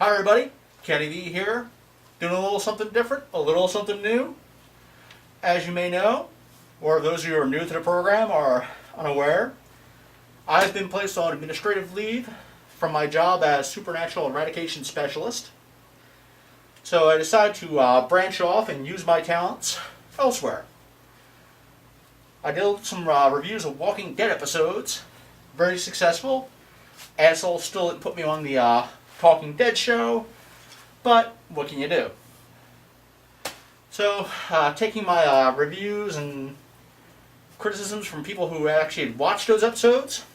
Hi everybody, Kenny V here, doing a little something different, a little something new. As you may know, or those of you who are new to the program are unaware, I've been placed on administrative leave from my job as Supernatural Eradication Specialist. So I decided to branch off and use my talents elsewhere. I did some reviews of Walking Dead episodes, very successful. Asshole still didn't put me on the Talking Dead show, but what can you do? So, taking my reviews and criticisms from people who actually had watched those episodes,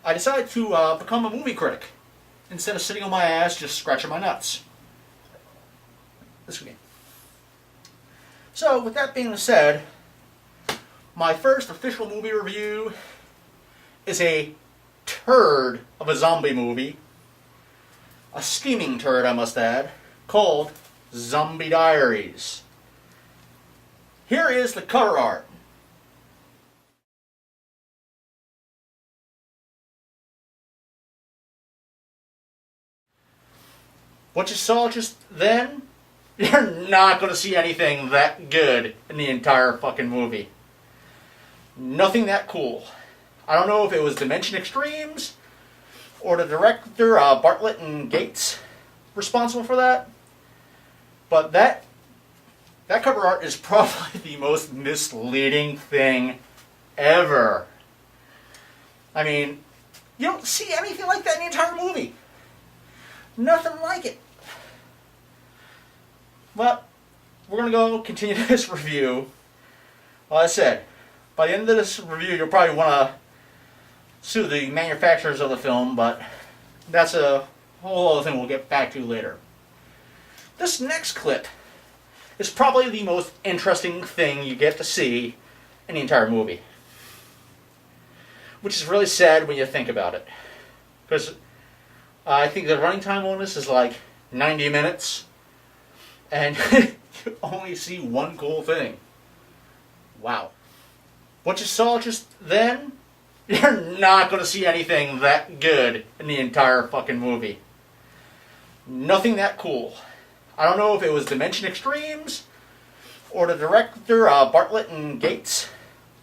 I decided to become a movie critic instead of sitting on my ass just scratching my nuts. This weekend. So, with that being said, my first official movie review is a turd of a zombie movie. A steaming turd, I must add, called Zombie Diaries. Here is the cover art. What you saw just then, you're not going to see anything that good in the entire fucking movie. Nothing that cool. I don't know if it was Dimension Extremes or the director, Bartlett and Gates, responsible for that. But that cover art is probably the most misleading thing ever. I mean, you don't see anything like that in the entire movie. Nothing like it. But we're going to go continue this review. Like I said, by the end of this review, you'll probably want to sue the manufacturers of the film, but that's a whole other thing we'll get back to later. This next clip is probably the most interesting thing you get to see in the entire movie. Which is really sad when you think about it. Because I think the running time on this is like 90 minutes. And you only see one cool thing. Wow. What you saw just then, you're not going to see anything that good in the entire fucking movie. Nothing that cool. I don't know if it was Dimension Extremes or the director, Bartlett and Gates,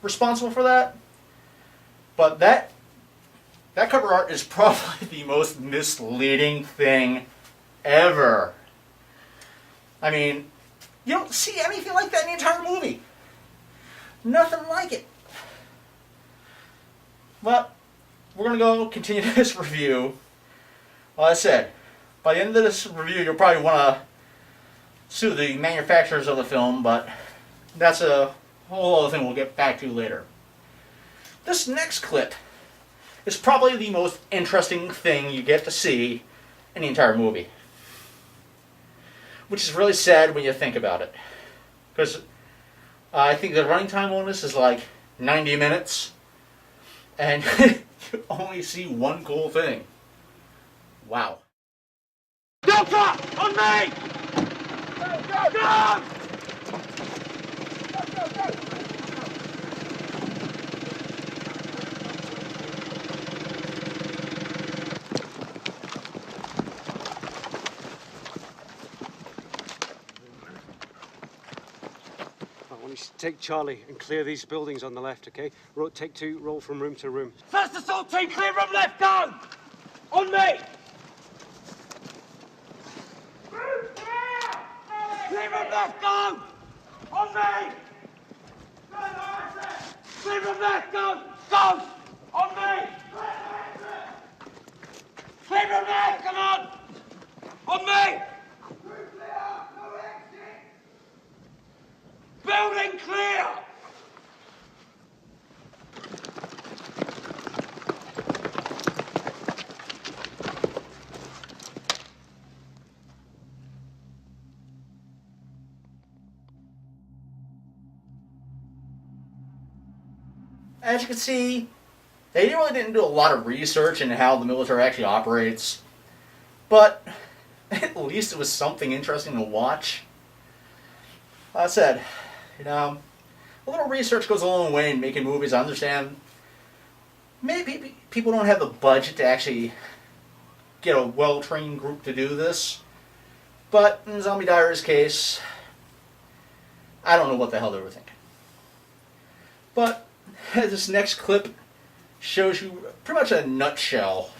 responsible for that. But that cover art is probably the most misleading thing ever. I mean, you don't see anything like that in the entire movie. Nothing like it. But we're going to go continue this review. Like I said, by the end of this review, you'll probably want to sue the manufacturers of the film, but that's a whole other thing we'll get back to later. This next clip is probably the most interesting thing you get to see in the entire movie. Which is really sad when you think about it. Because I think the running time on this is like 90 minutes. And you only see one cool thing. Wow. Delta! On me! Go! Go! Go! I want you to take Charlie and clear these buildings on the left, okay? Take two, roll from room to room. First assault team, clear room left, go! On me! Clear room left, go! On me! Clear room left, go! Go! On me! Clear room left, come on! On me! Building clear! As you can see, they really didn't do a lot of research into how the military actually operates. But at least it was something interesting to watch. Like I said, a little research goes a long way in making movies. I understand maybe people don't have the budget to actually get a well-trained group to do this. But in Zombie Diaries' case, I don't know what the hell they were thinking. But this next clip shows you pretty much in a nutshell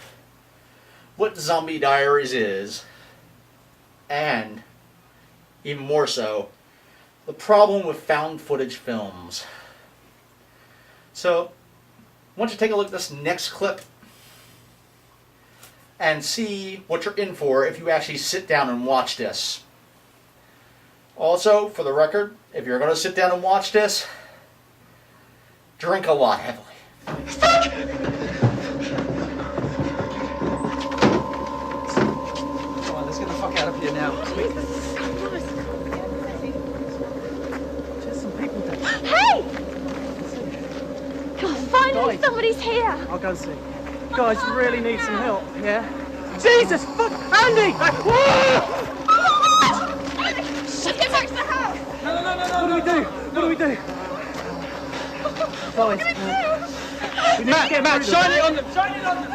what Zombie Diaries is, and even more so, the problem with found footage films. So, I want you to take a look at this next clip and see what you're in for if you actually sit down and watch this. Also, for the record, if you're going to sit down and watch this, drink a lot heavily. Fuck! Come on, let's get the fuck out of here now. There's some people there. Hey! God, finally Guys. somebody's here. I'll go and see. Guys, you really need some help, yeah? Jesus, fuck! Andy! Shit, get back to the house. No. What do we do? What do we do? Guys, we need to get Matt, through shine them. it on them! Shine it on them!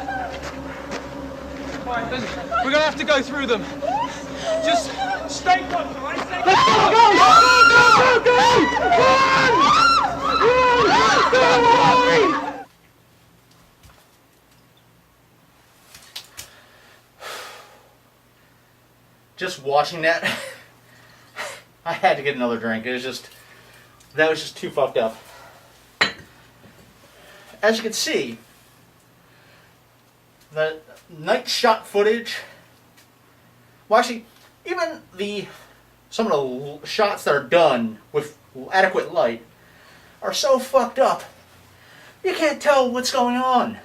Right, then, we're gonna have to go through them. Just stay close, alright? Stay close! Go! Run! Just watching that, I had to get another drink. It was just, that was just too fucked up. As you can see, the night shot footage, well actually, even some of the shots that are done with adequate light are so fucked up, you can't tell what's going on.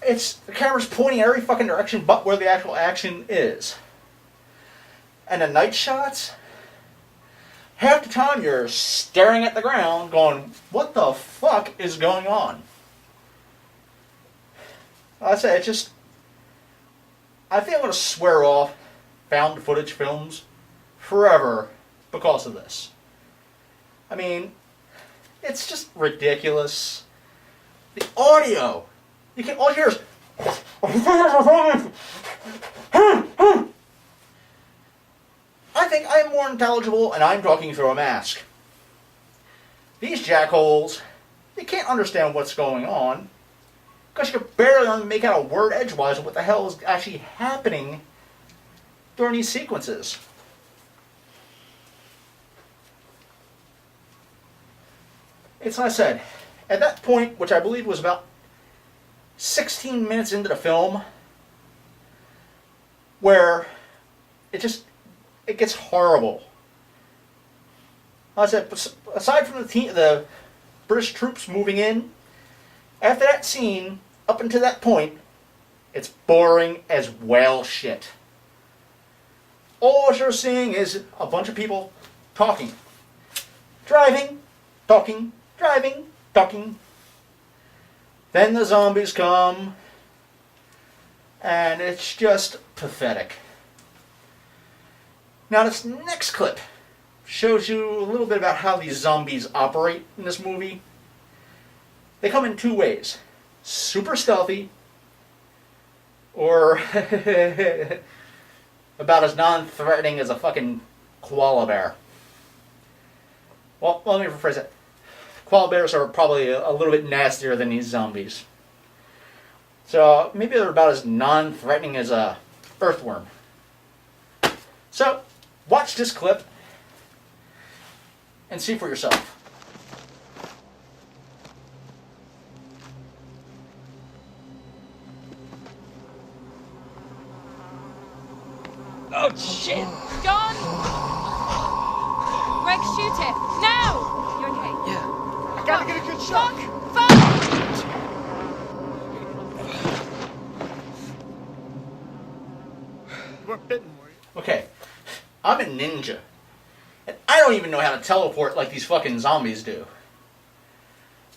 The camera's pointing in every fucking direction but where the actual action is. And the night shots, half the time you're staring at the ground going, what the fuck is going on? Like I say, it's just, I think I'm going to swear off found footage films forever because of this. I mean, it's just ridiculous. The audio, all you hear is, I think I'm more intelligible and I'm talking through a mask. These jackholes, they can't understand what's going on because you can barely make out a word edgewise of what the hell is actually happening during these sequences. It's like I said, at that point, which I believe was about 16 minutes into the film, where it gets horrible. Like I said, aside from the British troops moving in, after that scene, up until that point, it's boring as whale shit. All you're seeing is a bunch of people talking. Driving, talking, driving, talking. Then the zombies come, and it's just pathetic. Now this next clip shows you a little bit about how these zombies operate in this movie. They come in two ways. Super stealthy, or about as non-threatening as a fucking koala bear. Well, let me rephrase it. Koala bears are probably a little bit nastier than these zombies. So maybe they're about as non-threatening as a earthworm. So, watch this clip and see for yourself. Oh, shit! John! Greg, shoot it! Now! You're okay. Yeah. I gotta get a good shot! Fuck! You weren't bitten, were you? Okay, I'm a ninja, and I don't even know how to teleport like these fucking zombies do.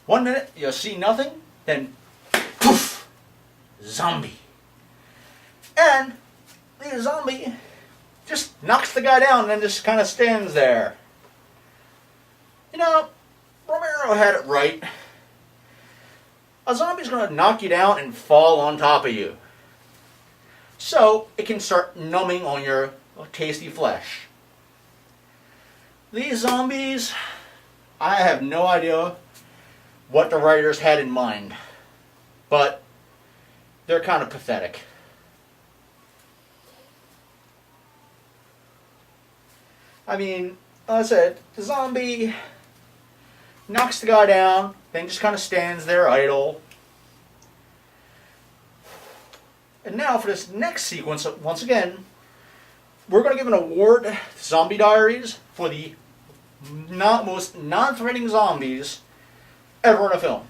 1 minute, you'll see nothing, then poof! Zombie. And the zombie just knocks the guy down and then just kind of stands there. You know, Romero had it right. A zombie's going to knock you down and fall on top of you. so it can start numbing on your tasty flesh. These zombies, I have no idea what the writers had in mind, but they're kind of pathetic. I mean, like I said, the zombie knocks the guy down, then just kind of stands there idle. And now for this next sequence, once again, we're going to give an award to Zombie Diaries for the most non-threatening zombies ever in a film.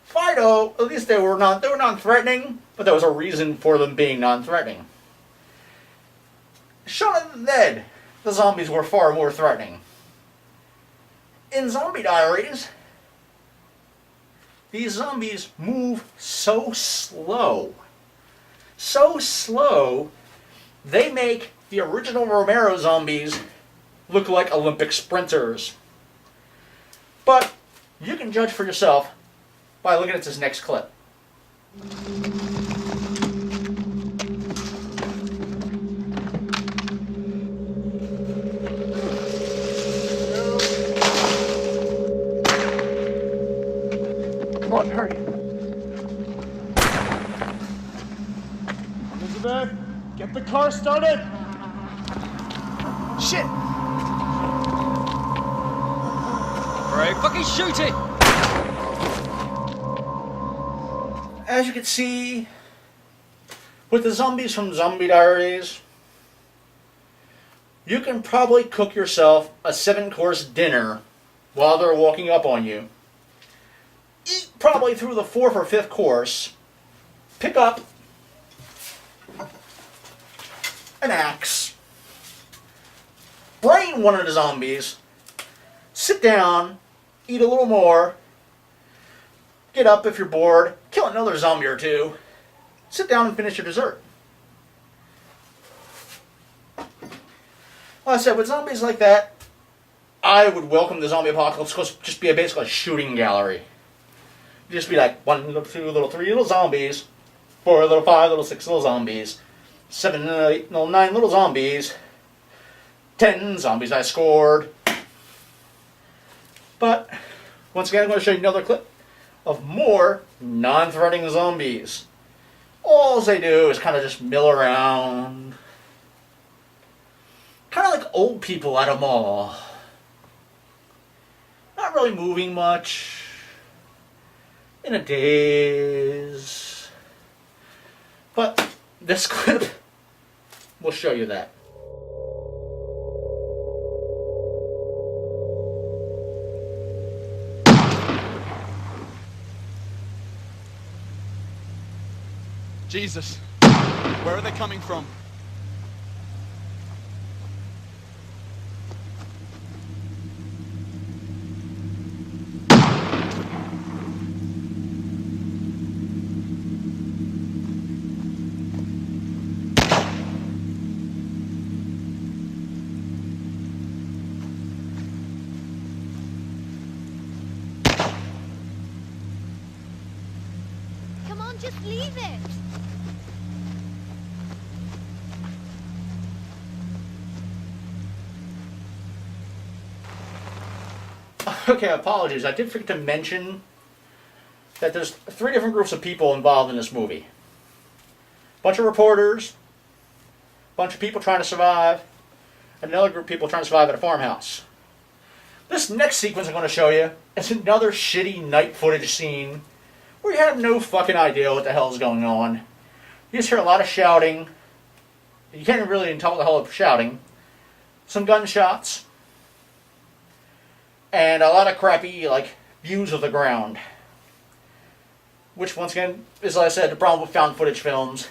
Fido, at least they were non-threatening, but there was a reason for them being non-threatening. Shaun of the Dead, the zombies were far more threatening. In Zombie Diaries, these zombies move so slow, they make the original Romero zombies look like Olympic sprinters. But you can judge for yourself by looking at this next clip. Come on, hurry. Elizabeth, get the car started! Shit! Right, fucking shoot it! As you can see, with the zombies from Zombie Diaries, you can probably cook yourself a 7-course dinner while they're walking up on you. Eat probably through the 4th or 5th course, pick up an axe, brain one of the zombies, sit down, eat a little more, get up if you're bored, kill another zombie or two, sit down and finish your dessert. Like I said, with zombies like that, I would welcome the zombie apocalypse because it'd just be basically a shooting gallery. It'd just be like 1 little, 2 little, 3 little zombies, 4 little, 5 little, 6 little zombies, 7 little, 8 little, 9 little zombies, 10 zombies I scored. But once again, I'm going to show you another clip of more non-threatening zombies. All they do is kind of just mill around. Kind of like old people at a mall. Not really moving much. In a daze. But this clip will show you that. Jesus. Where are they coming from? Come on, just leave it. Okay, apologies. I did forget to mention that there's 3 different groups of people involved in this movie. Bunch of reporters, bunch of people trying to survive, and another group of people trying to survive at a farmhouse. This next sequence I'm going to show you is another shitty night footage scene where you have no fucking idea what the hell is going on. You just hear a lot of shouting. You can't really even tell what the hell they're shouting. Some gunshots. And a lot of crappy, views of the ground. Which, once again, is, like I said, the problem with found footage films.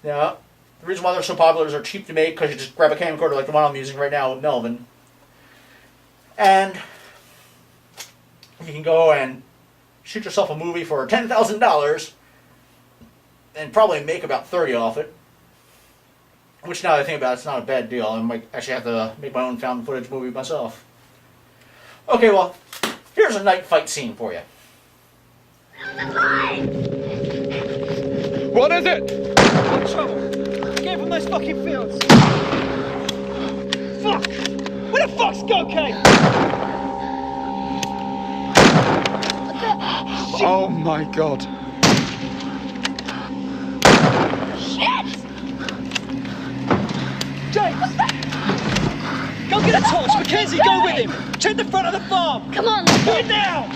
Yeah, the reason why they're so popular is they're cheap to make, because you just grab a camcorder like the one I'm using right now with Melvin. And you can go and shoot yourself a movie for $10,000 and probably make about 30 off it. Which, now that I think about it, it's not a bad deal. I might actually have to make my own found footage movie myself. Okay, well, here's a night fight scene for you. What is it? got in trouble. Get from those fucking fields. Fuck! Where the fuck's Gokay? Oh my god. Shit! Jake! Go get a torch! Mackenzie, go with him! Check the front of the farm! Come on, Do it now!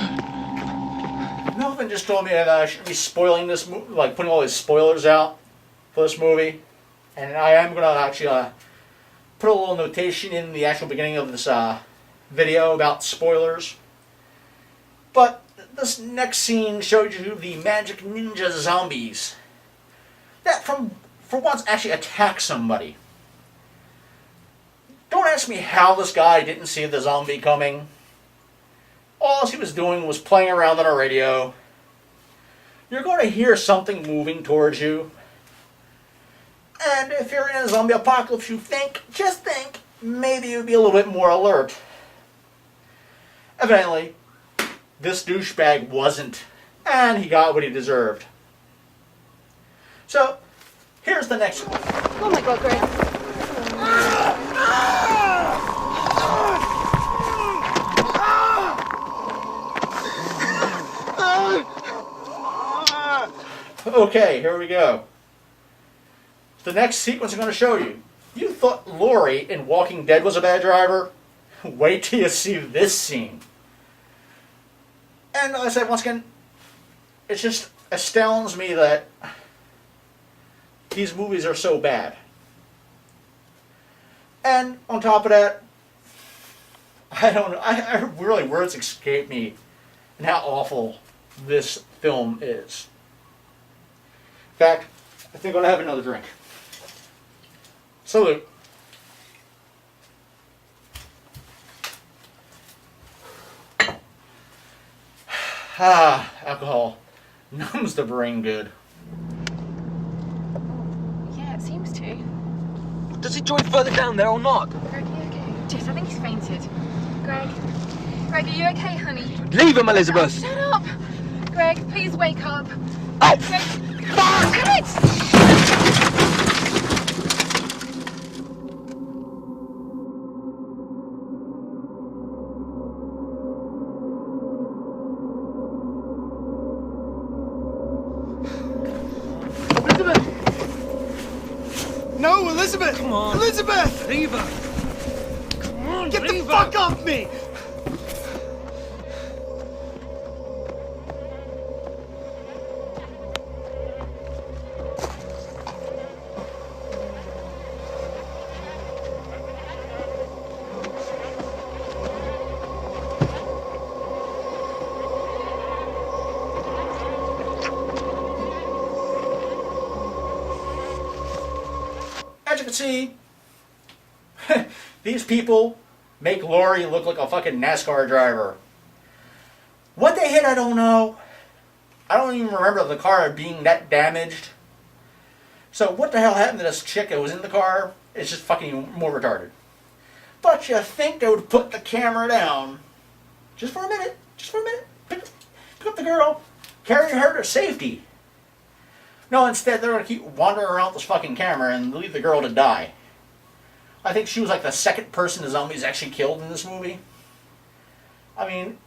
Melvin just told me that I should be spoiling this movie, like putting all these spoilers out for this movie. And I am going to actually put a little notation in the actual beginning of this video about spoilers. But this next scene showed you the magic ninja zombies that for once actually attack somebody. Don't ask me how this guy didn't see the zombie coming. All he was doing was playing around on a radio. You're going to hear something moving towards you. And if you're in a zombie apocalypse, just think, maybe you'd be a little bit more alert. Evidently, this douchebag wasn't, and he got what he deserved. So, here's the next one. Oh my god, Greg. Okay, here we go. The next sequence I'm going to show you. You thought Laurie in Walking Dead was a bad driver? Wait till you see this scene. And like I said, once again, it just astounds me that these movies are so bad. And on top of that, I don't know, I really, words escape me and how awful this film is. In fact, I think I'm going to have another drink. Salute. Alcohol numbs the brain good. Yeah, it seems to. Does he join further down there or not? Greg, are you okay? Jess, I think he's fainted. Greg? Greg, are you okay, honey? Leave him, Elizabeth! Shut up! Greg, please wake up. Oh, Greg, fuck! damn it! No, Elizabeth! Come on. Elizabeth! Leave her! Come on, Get the leave fuck her. off me! As you can see, these people make Laurie look like a fucking NASCAR driver. What they hit, I don't know. I don't even remember the car being that damaged. So what the hell happened to this chick that was in the car? It's just fucking more retarded. But you think they would put the camera down just for a minute. Pick up the girl, carry her to safety. No, instead they're going to keep wandering around this fucking camera and leave the girl to die. I think she was like the second person the zombies actually killed in this movie. I mean,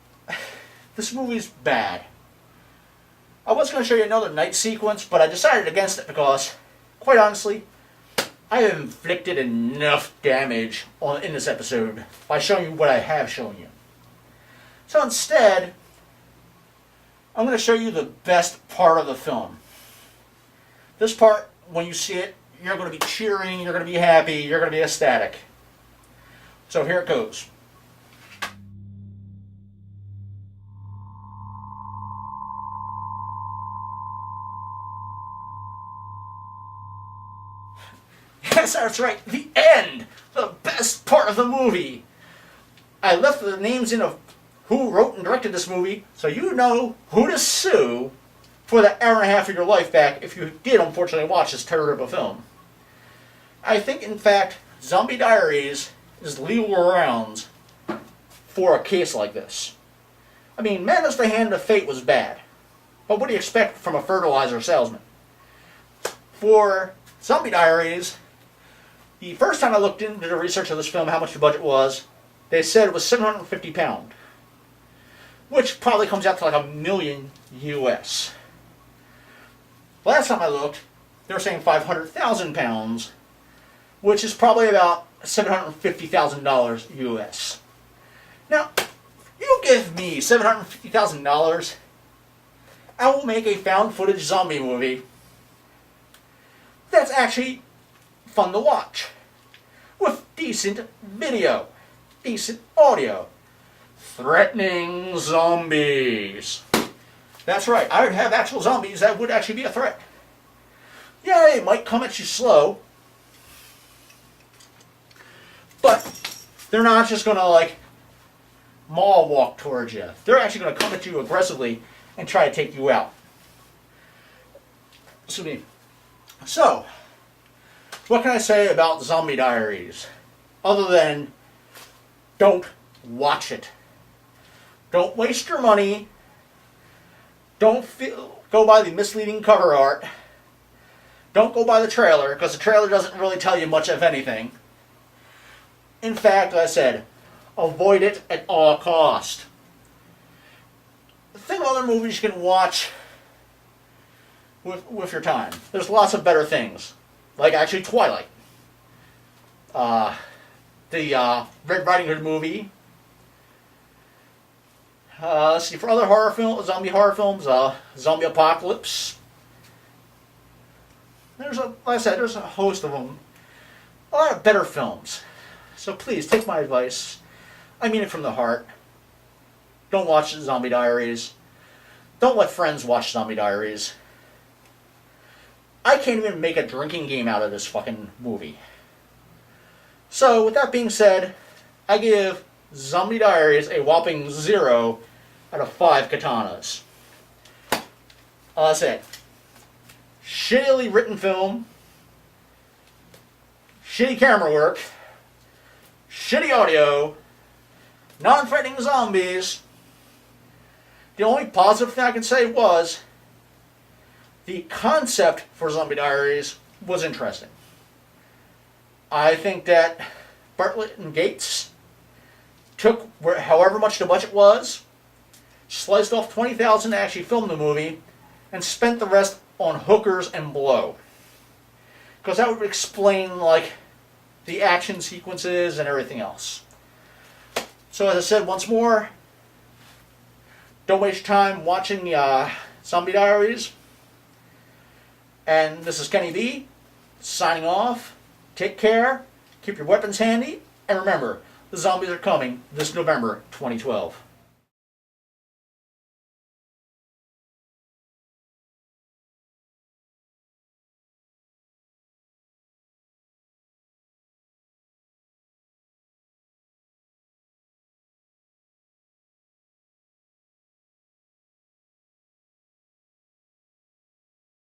this movie's bad. I was going to show you another night sequence, but I decided against it because, quite honestly, I have inflicted enough damage in this episode by showing you what I have shown you. So instead, I'm going to show you the best part of the film. This part, when you see it, you're going to be cheering, you're going to be happy, you're going to be ecstatic. So here it goes. Yes, that's right, the end! The best part of the movie! I left the names in of who wrote and directed this movie, so you know who to sue for that hour and a half of your life back if you did unfortunately watch this turd of a film. I think, in fact, Zombie Diaries is legal grounds for a case like this. I mean, Madness the Hand of Fate was bad, but what do you expect from a fertilizer salesman? For Zombie Diaries, the first time I looked into the research of this film, how much the budget was, they said it was £750, which probably comes out to like $1 million US. Last time I looked, they were saying £500,000, which is probably about $750,000 US. Now, you give me $750,000, I will make a found footage zombie movie that's actually fun to watch, with decent video, decent audio, threatening zombies. That's right, I would have actual zombies that would actually be a threat. Yeah, they might come at you slow, but they're not just going to like mall walk towards you. They're actually going to come at you aggressively and try to take you out. So, what can I say about Zombie Diaries? Other than, don't watch it. Don't waste your money. Don't go by the misleading cover art. Don't go by the trailer, because the trailer doesn't really tell you much of anything. In fact, like I said, avoid it at all cost. Think of other movies you can watch with your time. There's lots of better things, like actually Twilight, the Red Riding Hood movie. Let's see, for other horror films, zombie horror films, Zombie Apocalypse. Like I said, there's a host of them. A lot of better films. So please, take my advice. I mean it from the heart. Don't watch Zombie Diaries. Don't let friends watch Zombie Diaries. I can't even make a drinking game out of this fucking movie. So, with that being said, I give Zombie Diaries a whopping 0 out of 5 katanas. That's it. Shittily written film, shitty camera work, shitty audio, non-threatening zombies. The only positive thing I can say was the concept for Zombie Diaries was interesting. I think that Bartlett and Gates took however much the budget was, sliced off $20,000 to actually film the movie, and spent the rest on hookers and blow. Because that would explain like the action sequences and everything else. So as I said once more, don't waste your time watching Zombie Diaries. And this is Kenny B, signing off. Take care, keep your weapons handy, and remember, the zombies are coming this November 2012.